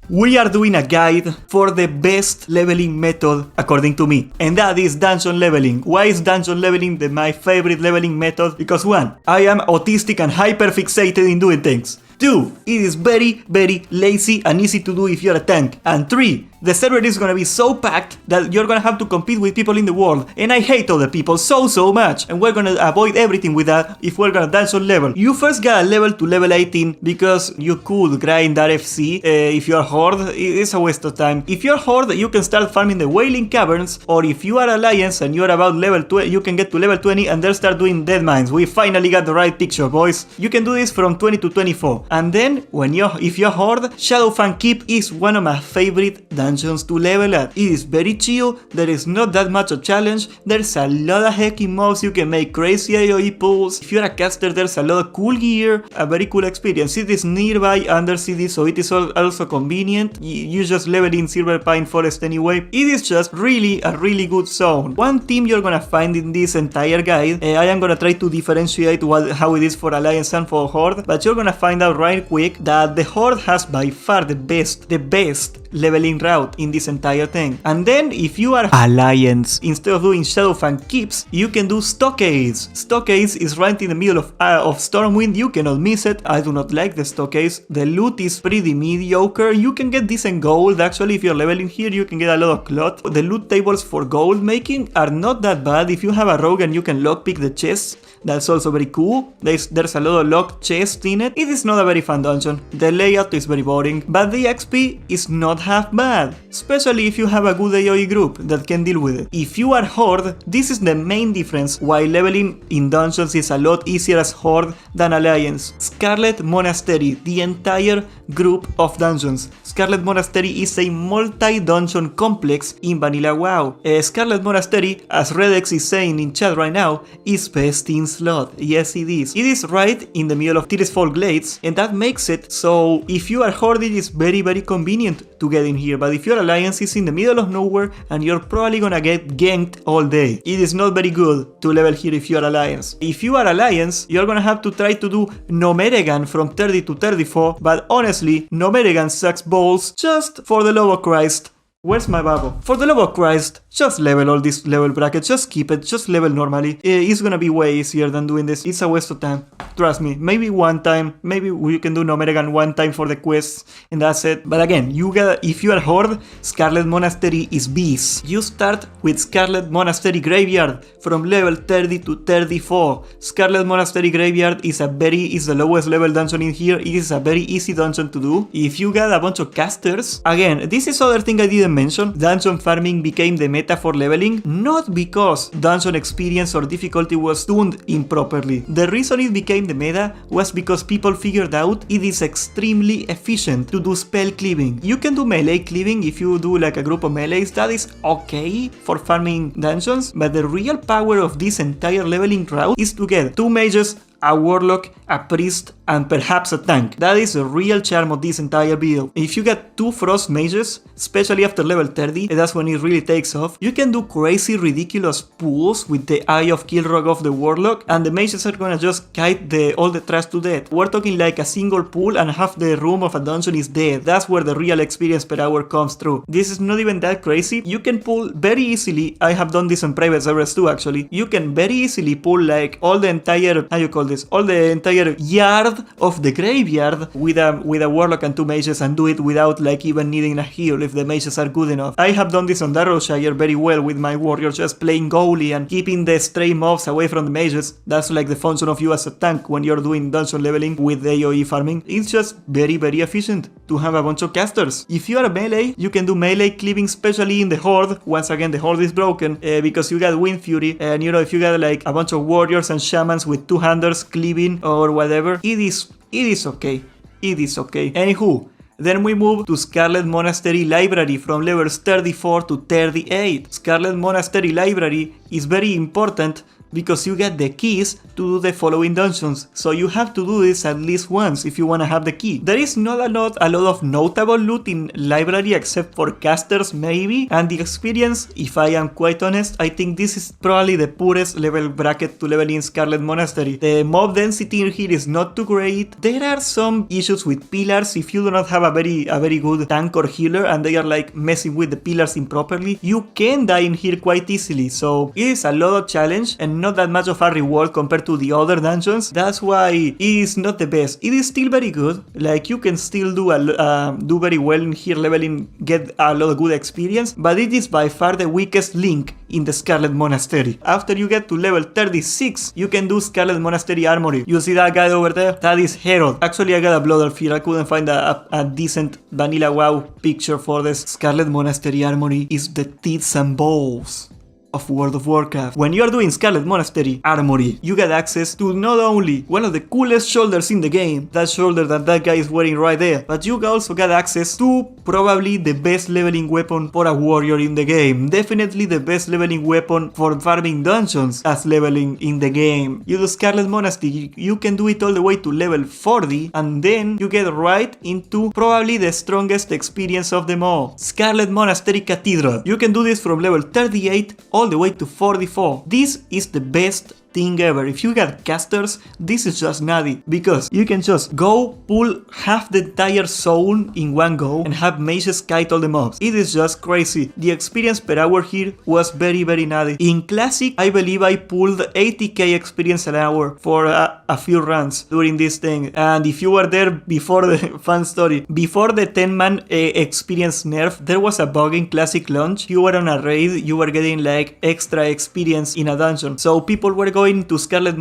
we are doing a guide for the best leveling method according to me, and that is dungeon leveling. Why is dungeon leveling my favorite leveling method? Because 1, I am autistic and hyperfixated in doing things. 2, it is very lazy and easy to do if you're a tank. And 3, the server is gonna be so packed that you're gonna have to compete with people in the world, and I hate other people so much, and we're gonna avoid everything with that if we're gonna dungeon level. You first gotta level to level 18 because you could grind RFC. If you're Horde, it's a waste of time. If you're Horde, you can start farming the Wailing Caverns, or if you are Alliance and you're about level 20, you can get to level 20 and then start doing DEADMINES. We finally got the right picture, boys. You can do this from 20 to 24. And then, if you're Horde, Shadowfang Keep is one of my favorite dungeons to level at. It is very chill, there is not that much a challenge, there's a lot of hacking mobs, you can make crazy AoE pulls. If you're a caster, there's a lot of cool gear, a very cool experience. It is nearby Undercity, so it is also convenient. You just level in Silver Pine Forest anyway. It is just really a really good zone. One theme you're gonna find in this entire guide, I am gonna try to differentiate how it is for Alliance and for Horde, but you're gonna find out right quick that the Horde has by far the best leveling route in this entire thing. And then if you are Alliance, instead of doing Shadowfang Keeps, you can do Stockades. Stockades is right in the middle of Stormwind, you cannot miss it. I do not like the Stockades. The loot is pretty mediocre, you can get decent gold actually if you're leveling here, you can get a lot of cloth. The loot tables for gold making are not that bad. If you have a rogue and you can lockpick the chests, that's also very cool. There's a lot of locked chests in it. It is not a very fun dungeon. The layout is very boring, but the XP is not half bad, especially if you have a good AoE group that can deal with it. If you are Horde, this is the main difference why leveling in dungeons is a lot easier as Horde than Alliance. Scarlet Monastery, the entire group of dungeons. Scarlet Monastery is a multi-dungeon complex in vanilla WoW. Scarlet Monastery, as Redex is saying in chat right now, is best in slot. Yes, it is. It is right in the middle of Tiresfall Glades, and that makes it so if you are Horde, it is very convenient to get in here, but if your Alliance is in the middle of nowhere and you're probably gonna get ganked all day. It is not very good to level here if you are Alliance. If you are Alliance, you're gonna have to try to do GNOMEREGAN from 30 to 34, but honestly, GNOMEREGAN sucks balls. Just for the love of Christ. Where's my bubble? For the love of Christ, just level all these level brackets, just keep it, just level normally. It's gonna be way easier than doing this. It's a waste of time. Trust me, maybe one time, maybe we can do GNOMEREGAN one time for the quests and that's it. But again, if you are Horde, Scarlet Monastery is beast. You start with Scarlet Monastery Graveyard from level 30 to 34. Scarlet Monastery Graveyard is the lowest level dungeon in here. It is a very easy dungeon to do. If you got a bunch of casters, again, this is other thing I didn't mention. Dungeon farming became the meta for leveling, not because dungeon experience or difficulty was tuned improperly. The reason it became the meta was because people figured out it is extremely efficient to do spell cleaving. You can do melee cleaving if you do like a group of melees, that is okay for farming dungeons, but the real power of this entire leveling route is to get 2 mages, a warlock, a priest, and perhaps a tank. That is the real charm of this entire build. If you get 2 frost mages, especially after level 30, that's when it really takes off. You can do crazy ridiculous pulls with the Eye of Kilrog of the warlock, and the mages are gonna just kite all the trash to death. We're talking like a single pull and half the room of a dungeon is dead. That's where the real experience per hour comes through. This is not even that crazy. You can pull very easily. I have done this on private servers too actually. You can very easily pull like all the entire, how you call this, all the entire yard of the graveyard with a warlock and 2 mages and do it without like even needing a heal if the mages are good enough. I have done this on Darrowshire very well with my warrior, just playing goalie and keeping the stray mobs away from the mages. That's like the function of you as a tank when you're doing dungeon leveling with AoE farming. It's just very efficient to have a bunch of casters. If you are a melee, you can do melee cleaving, especially in the Horde. Once again, the Horde is broken because you got Wind Fury, and you know, if you got like a bunch of warriors and shamans with 2-handers cleaving or whatever, it is okay. It is okay. Anywho, then we move to Scarlet Monastery Library from levels 34 to 38. Scarlet Monastery Library is very important because you get the keys to do the following dungeons, so you have to do this at least once if you wanna have the key. There is not a lot of notable loot in library except for casters maybe, and the experience, if I am quite honest, I think this is probably the poorest level bracket to level in Scarlet Monastery. The mob density in here is not too great. There are some issues with pillars. If you do not have a very good tank or healer and they are like messing with the pillars improperly, you can die in here quite easily, so it is a lot of challenge and not that much of a reward compared to the other dungeons. That's why it is not the best. It is still very good, like you can still do very well in here leveling, get a lot of good experience, but it is by far the weakest link in the Scarlet Monastery. After you get to level 36, you can do Scarlet Monastery Armory. You see that guy over there? That is Herod. Actually, I got a blood elf here. I couldn't find a decent vanilla WoW picture for this. Scarlet Monastery Armory is the tits and balls of World of Warcraft. When you are doing Scarlet Monastery Armory, you get access to not only one of the coolest shoulders in the game, that shoulder that guy is wearing right there, but you also get access to probably the best leveling weapon for a warrior in the game. Definitely the best leveling weapon for farming dungeons as leveling in the game. You do Scarlet Monastery, you can do it all the way to level 40, and then you get right into probably the strongest experience of them all. Scarlet Monastery Cathedral. You can do this from level 38 all the way to 44. This is the best thing ever. If you got casters, this is just nutty, because you can just go pull half the entire zone in one go and have mages kite all the mobs. It is just crazy. The experience per hour here was very nutty. In Classic, I believe I pulled 80k experience an hour for a few runs during this thing, and if you were there before the fun story, before the 10-man experience nerf, there was a bug in Classic launch. You were on a raid, you were getting like extra experience in a dungeon, so people were going to Scarlet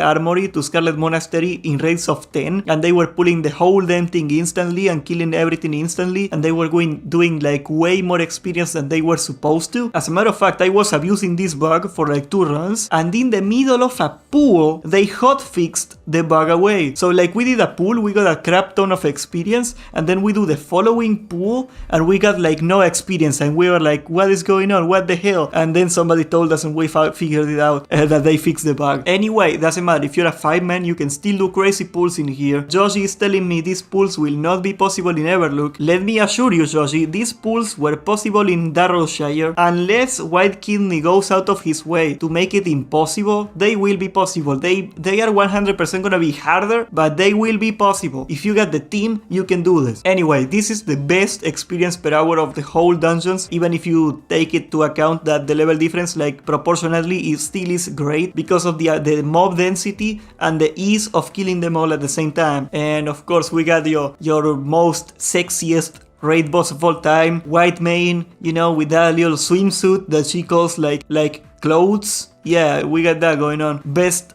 Armory, to Scarlet Monastery in raids of 10, and they were pulling the whole damn thing instantly and killing everything instantly, and they were doing like way more experience than they were supposed to. As a matter of fact, I was abusing this bug for like 2 runs, and in the middle of a pool, they hotfixed the bug away. So like we did a pool, we got a crap ton of experience, and then we do the following pool, and we got like no experience, and we were like, what is going on? What the hell? And then somebody told us and we figured it out, that they fixed the bug. Anyway, doesn't matter. If you're a 5-man, you can still do crazy pulls in here. Joshi is telling me these pulls will not be possible in Everlook. Let me assure you, Joshi, these pulls were possible in Darrowshire. Unless Whitekidney goes out of his way to make it impossible, they will be possible. They are 100% gonna be harder, but they will be possible. If you got the team, you can do this. Anyway, this is the best experience per hour of the whole dungeons, even if you take it to account that the level difference, like proportionately, it still is great because of the mob density and the ease of killing them all at the same time. And of course, we got your most sexiest raid boss of all time, Whitemane, you know, with that little swimsuit that she calls like clothes. Yeah, we got that going on. Best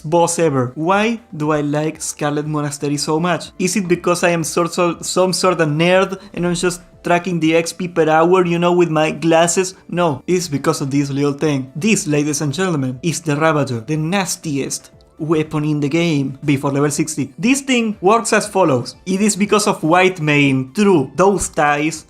boss ever. Why do I like Scarlet Monastery so much? Is it because I am some sort of nerd and I'm just tracking the XP per hour, you know, with my glasses? No, it's because of this little thing. This, ladies and gentlemen, is the Ravager, the nastiest weapon in the game before level 60. This thing works as follows. It is because of Whitemane. True, those ties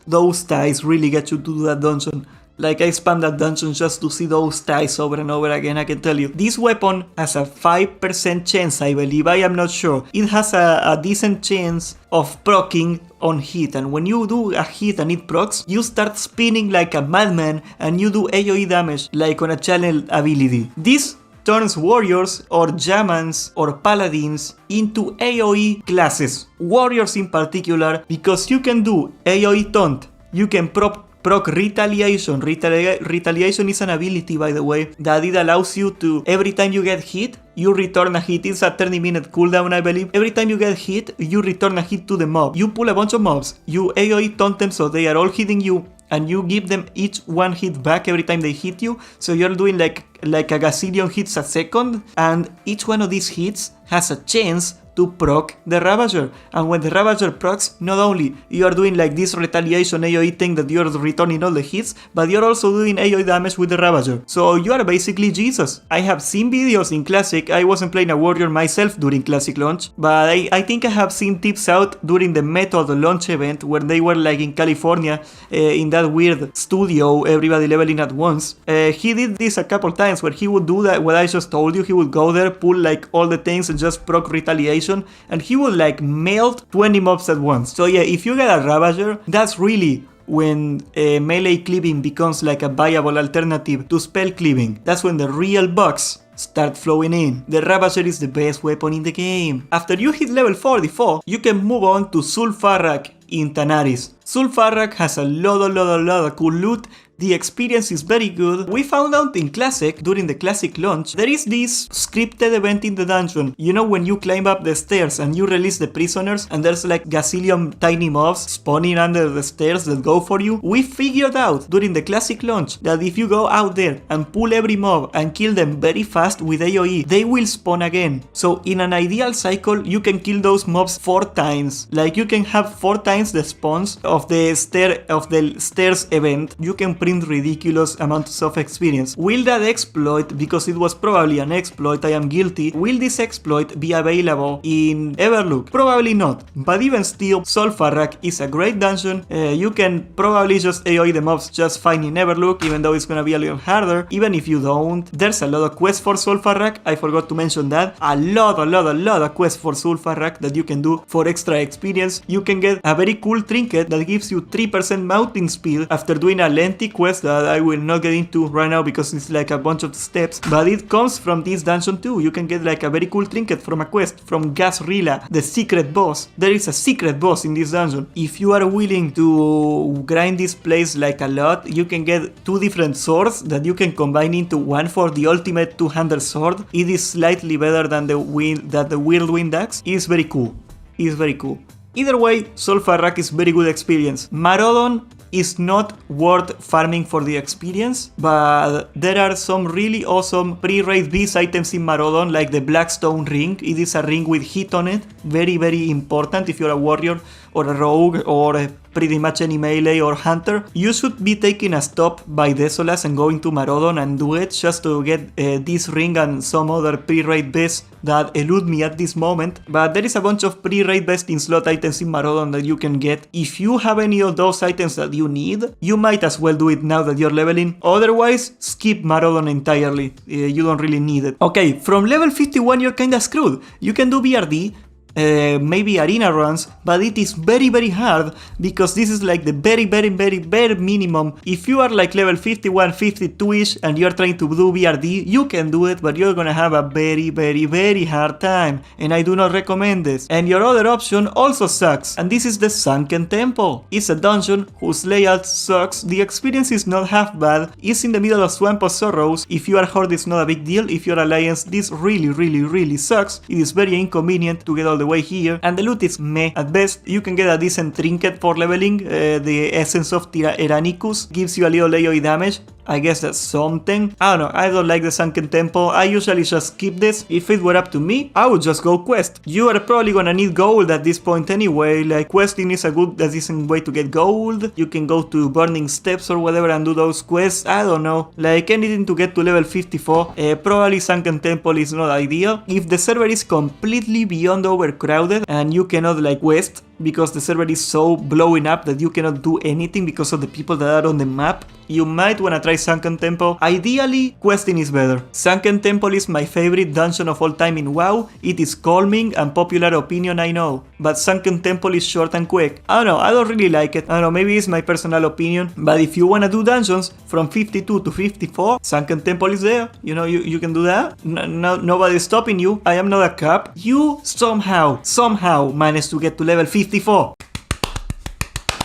really get you to do that dungeon. Like, I spam that dungeon just to see those ties over and over again, I can tell you. This weapon has a 5% chance, I believe, I am not sure. It has a decent chance of proccing on hit, and when you do a hit and it procs, you start spinning like a madman and you do AoE damage like on a channel ability. This turns warriors or shamans or paladins into AoE classes. Warriors in particular, because you can do AoE taunt, you can proc retaliation. Retaliation is an ability, by the way, that it allows you to, every time you get hit, you return a hit. It's a 30-minute cooldown, I believe. Every time you get hit, you return a hit to the mob. You pull a bunch of mobs, you AoE taunt them so they are all hitting you, and you give them each one hit back every time they hit you. So you're doing like a gazillion hits a second, and each one of these hits has a chance to proc the Ravager. And when the Ravager procs, not only you are doing like this retaliation AoE thing that you're returning all the hits, but you're also doing AoE damage with the Ravager. So you are basically Jesus. I have seen videos in Classic. I wasn't playing a warrior myself during Classic launch, but I think I have seen tips out during the Method launch event where they were like in California in that weird studio, everybody leveling at once. He did this a couple times where he would do that, what I just told you. He would go there, pull like all the things and just proc retaliation, and he would like melt 20 mobs at once. So yeah, if you get a Ravager, that's really when melee cleaving becomes like a viable alternative to spell cleaving. That's when the real bucks start flowing in. The Ravager is the best weapon in the game. After you hit level 44, you can move on to FARRAK in Tanaris. FARRAK has a lot of cool loot. The experience is very good. We found out in Classic, during the Classic launch, there is this scripted event in the dungeon. You know, when you climb up the stairs and you release the prisoners and there's like gazillion tiny mobs spawning under the stairs that go for you? We figured out during the Classic launch that if you go out there and pull every mob and kill them very fast with AoE, they will spawn again. So in an ideal cycle, you can kill those mobs 4 times. Like you can have 4 times the spawns of the stairs event. You can print ridiculous amounts of experience. Will that exploit, because it was probably an exploit, I am guilty, will this exploit be available in Everlook? Probably not, but even still, FARRAK is a great dungeon. You can probably just AoE the mobs just fine in Everlook, even though it's gonna be a little harder. Even if you don't, there's a lot of quests for FARRAK, I forgot to mention that. A lot of quests for FARRAK that you can do for extra experience. You can get a very cool trinket that gives you 3% mounting speed after doing a lengthy quest that I will not get into right now because it's like a bunch of steps, but it comes from this dungeon too. You can get like a very cool trinket from a quest from Gasrilla, the secret boss. There is a secret boss in this dungeon. If you are willing to grind this place like a lot, you can get 2 different swords that you can combine into one for the ultimate two-handed sword. It is slightly better than the weird wind axe. It's very cool. It's very cool. Either way, FARRAK is very good experience. MARAUDON is not worth farming for the experience, but there are some really awesome pre-raid beast items in MARAUDON, like the Blackstone ring. It is a ring with heat on it, very important if you're a warrior or a rogue or pretty much any melee or hunter. You should be taking a stop by Desolas and going to MARAUDON and do it just to get this ring and some other pre-raid bests that elude me at this moment. But there is a bunch of pre-raid best in slot items in MARAUDON that you can get. If you have any of those items that you need, you might as well do it now that you're leveling. Otherwise, skip MARAUDON entirely. You don't really need it. Okay, from level 51 you're kinda screwed. You can do BRD, maybe arena runs, but it is very hard because this is like the very bare minimum. If you are like level 51, 52ish and you're trying to do BRD, you can do it, but you're gonna have a very hard time, and I do not recommend this. And your other option also sucks, and this is the Sunken Temple. It's a dungeon whose layout sucks. The experience is not half bad. It's in the middle of Swamp of Sorrows. If you are Horde, it's not a big deal. If you're Alliance, this really sucks. It is very inconvenient to get all the way here, and the loot is meh at best. You can get a decent trinket for leveling. The Essence of Tyrannicus gives you a little AoE damage. I guess that's something. I don't know, I don't like the Sunken Temple. I usually just skip this. If it were up to me, I would just go quest. You are probably gonna need gold at this point anyway. Like, questing is a decent way to get gold. You can go to Burning Steps or whatever and do those quests. I don't know, like anything to get to level 54. Probably Sunken Temple is not ideal. If the server is completely beyond overcrowded and you cannot like quest because the server is so blowing up that you cannot do anything because of the people that are on the map, you might wanna try Sunken Temple. Ideally, questing is better. Sunken Temple is my favorite dungeon of all time in WoW. It is calming and popular opinion, I know, but Sunken Temple is short and quick. I don't know, I don't really like it. I don't know, maybe it's my personal opinion, but if you wanna do dungeons from 52 to 54, Sunken Temple is there. You know, you can do that. Nobody's stopping you. I am not a cap. You somehow managed to get to level 54.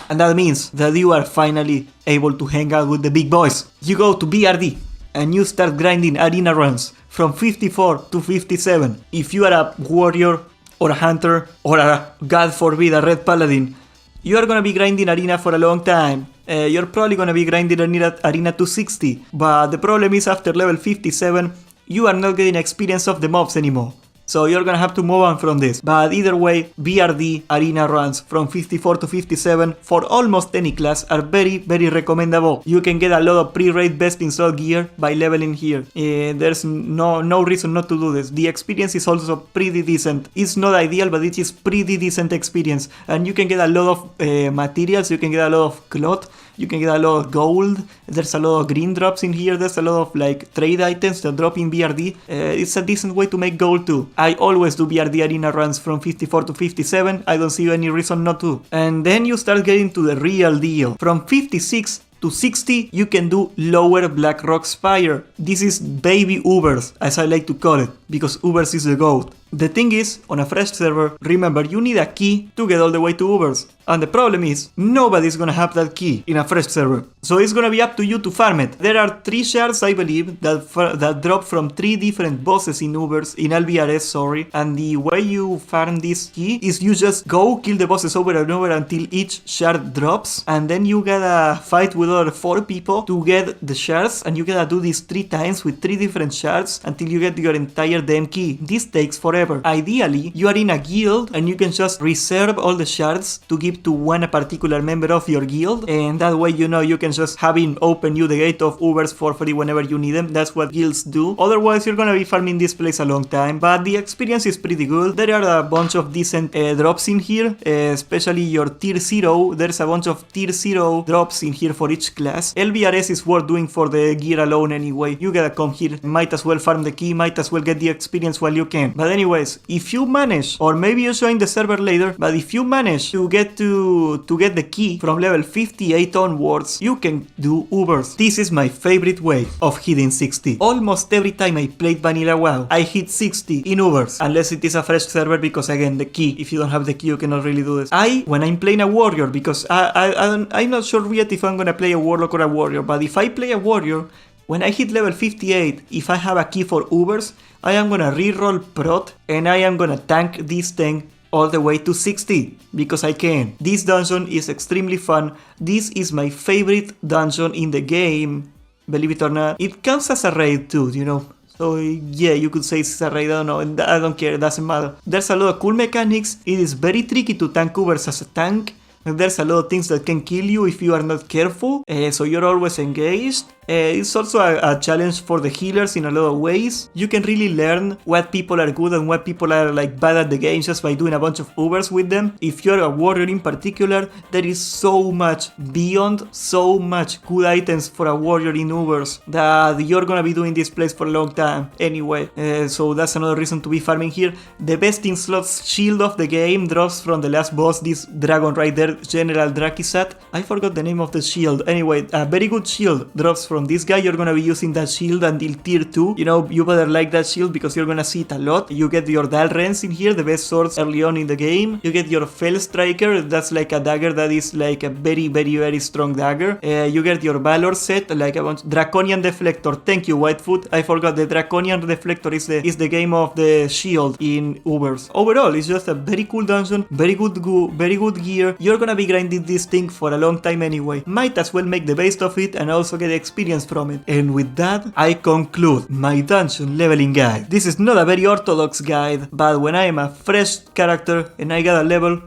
And that means that you are finally able to hang out with the big boys. You go to BRD and you start grinding arena runs from 54 to 57. If you are a warrior or a hunter or a, God forbid, a red paladin, you are gonna be grinding arena for a long time. You're probably gonna be grinding arena 260. But the problem is after level 57, you are not getting experience of the mobs anymore. So you're gonna have to move on from this. But either way, BRD arena runs from 54 to 57 for almost any class are very recommendable. You can get a lot of pre-raid best in slot gear by leveling here. There's no reason not to do this. The experience is also pretty decent. It's not ideal, but it is pretty decent experience. And you can get a lot of materials, you can get a lot of cloth, you can get a lot of gold, there's a lot of green drops in here, there's a lot of like trade items that drop in BRD. It's a decent way to make gold too. I always do BRD arena runs from 54 to 57, I don't see any reason not to. And then you start getting to the real deal. From 56 to 60, you can do lower Blackrock Spire. This is baby Ubers, as I like to call it, because Ubers is the GOAT. The thing is, on a fresh server, remember, you need a key to get all the way to Ubers. And the problem is, nobody's gonna have that key in a fresh server. So it's gonna be up to you to farm it. There are 3 shards, I believe, that drop from 3 different bosses in Ubers, in LBRS, sorry. And the way you farm this key is you just go kill the bosses over and over until each shard drops. And then you gotta fight with other 4 people to get the shards. And you gotta do this 3 times with 3 different shards until you get your entire damn key. This takes forever. Ideally, you are in a guild and you can just reserve all the shards to give to one particular member of your guild, and that way, you know, you can just have him open you the gate of Ubers for free whenever you need them. That's what guilds do. Otherwise, you're gonna be farming this place a long time, but the experience is pretty good. There are a bunch of decent drops in here, especially your tier 0. There's a bunch of tier 0 drops in here for each class. LBRS is worth doing for the gear alone anyway. You gotta come here, might as well farm the key, might as well get the experience while you can. But anyways, if you manage, or maybe you join the server later, but if you manage to get the key from level 58 onwards, you can do Ubers. This is my favorite way of hitting 60. Almost every time I played vanilla WoW, I hit 60 in Ubers, unless it is a fresh server, because again, the key, if you don't have the key, you cannot really do this. When I'm playing a warrior, because I'm not sure yet if I'm gonna play a warlock or a warrior, but if I play a warrior, when I hit level 58, if I have a key for Ubers, I am gonna reroll prot and I am gonna tank this thing all the way to 60, because I can. This dungeon is extremely fun. This is my favorite dungeon in the game, believe it or not. It counts as a raid too, you know. So yeah, you could say it's a raid, I don't know, I don't care, it doesn't matter. There's a lot of cool mechanics. It is very tricky to tank Ubers as a tank. There's a lot of things that can kill you if you are not careful, so you're always engaged. It's also a challenge for the healers in a lot of ways. You can really learn what people are good and what people are like bad at the game just by doing a bunch of Ubers with them. If you're a warrior in particular, there is so much good items for a warrior in Ubers that you're gonna be doing this place for a long time anyway. So that's another reason to be farming here. The best in slots shield of the game drops from the last boss, this dragon right there, General Drakisat. I forgot the name of the shield. Anyway, a very good shield drops from this guy. You're gonna be using that shield until tier 2. You know, you better like that shield because you're gonna see it a lot. You get your Dalrens in here, the best swords early on in the game. You get your Fell Striker, that's like a dagger that is like a very strong dagger. You get your Valor set, like a bunch. Draconian Deflector. Thank you, Whitefoot. I forgot the Draconian Deflector is the game of the shield in Ubers. Overall, it's just a very cool dungeon, very good gear. You're gonna be grinding this thing for a long time anyway. Might as well make the best of it and also get experience from it. And with that, I conclude my dungeon leveling guide. This is not a very orthodox guide, but when I am a fresh character and I got a level,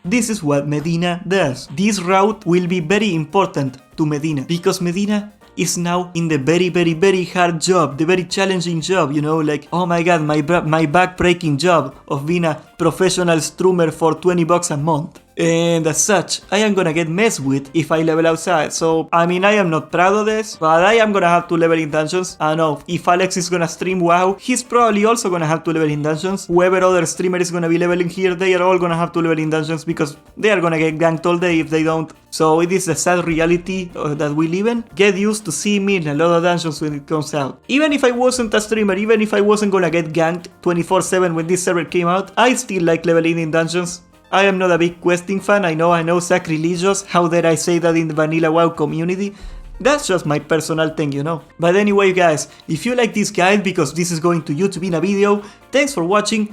this is what Medina does. This route will be very important to Medina, because Medina is now in the very hard job, the very challenging job, you know, like, oh my god, my back-breaking job of being a professional streamer for $20 a month. And as such, I am gonna get messed with if I level outside. So, I mean, I am not proud of this, but I am gonna have to level in dungeons. I know, if Alex is gonna stream WoW, he's probably also gonna have to level in dungeons. Whoever other streamer is gonna be leveling here, they are all gonna have to level in dungeons because they are gonna get ganked all day if they don't. So it is the sad reality that we live in. Get used to seeing me in a lot of dungeons when it comes out. Even if I wasn't a streamer, even if I wasn't gonna get ganked 24/7 when this server came out, I still like leveling in dungeons. I am not a big questing fan, I know, sacrilegious, how dare I say that in the vanilla WoW community? That's just my personal thing, you know. But anyway guys, if you like this guide, because this is going to YouTube in a video, thanks for watching,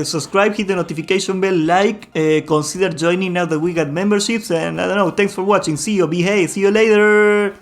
subscribe, hit the notification bell, like, consider joining now that we got memberships, and I don't know, thanks for watching, see you, behave, see you later!